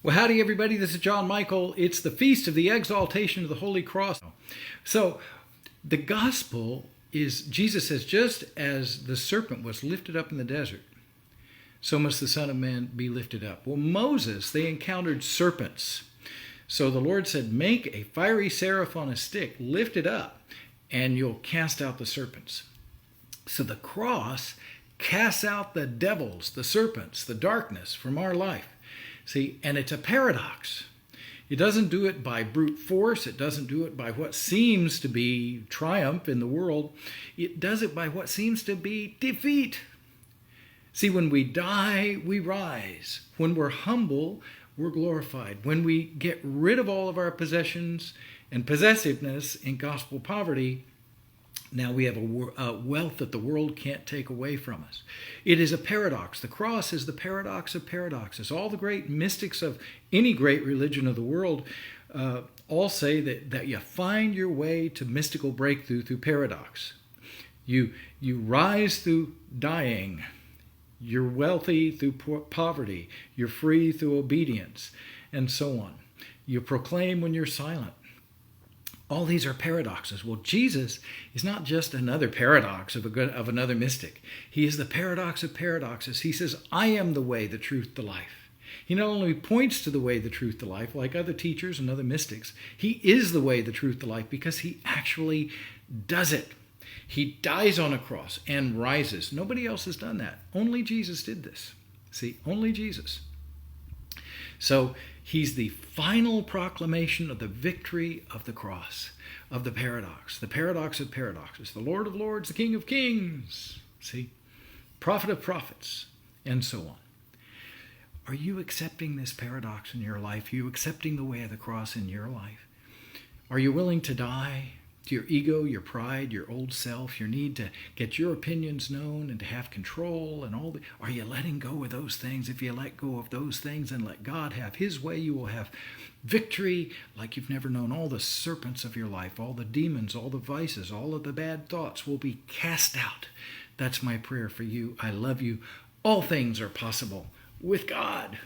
Well, howdy, everybody. This is John Michael. It's the Feast of the Exaltation of the Holy Cross. So, the gospel is, Jesus says, just as the serpent was lifted up in the desert, so must the Son of Man be lifted up. Well, Moses, they encountered serpents. So the Lord said, make a fiery seraph on a stick, lift it up, and you'll cast out the serpents. So the cross casts out the devils, the serpents, the darkness from our life. See, and it's a paradox. It doesn't do it by brute force. It doesn't do it by what seems to be triumph in the world. It does it by what seems to be defeat. See, when we die, we rise. When we're humble, we're glorified. When we get rid of all of our possessions and possessiveness in gospel poverty, now we have a wealth that the world can't take away from us. It is a paradox. The cross is the paradox of paradoxes. All the great mystics of any great religion of the world all say that you find your way to mystical breakthrough through paradox. You rise through dying. You're wealthy through poverty. You're free through obedience, and so on. You proclaim when you're silent. All these are paradoxes. Well, Jesus is not just another paradox of another mystic. He is the paradox of paradoxes. He says, I am the way, the truth, the life. He not only points to the way, the truth, the life, like other teachers and other mystics. He is the way, the truth, the life, because he actually does it. He dies on a cross and rises. Nobody else has done that. Only Jesus did this. See, only Jesus. So he's the final proclamation of the victory of the cross, of the paradox of paradoxes, the Lord of lords, the King of kings, see, prophet of prophets, and so on. Are you accepting this paradox in your life? Are you accepting the way of the cross in your life? Are you willing to die to your ego, your pride, your old self, your need to get your opinions known and to have control and all that? Are you letting go of those things? If you let go of those things and let God have his way, you will have victory like you've never known. All the serpents of your life, all the demons, all the vices, all of the bad thoughts will be cast out. That's my prayer for you. I love you. All things are possible with God.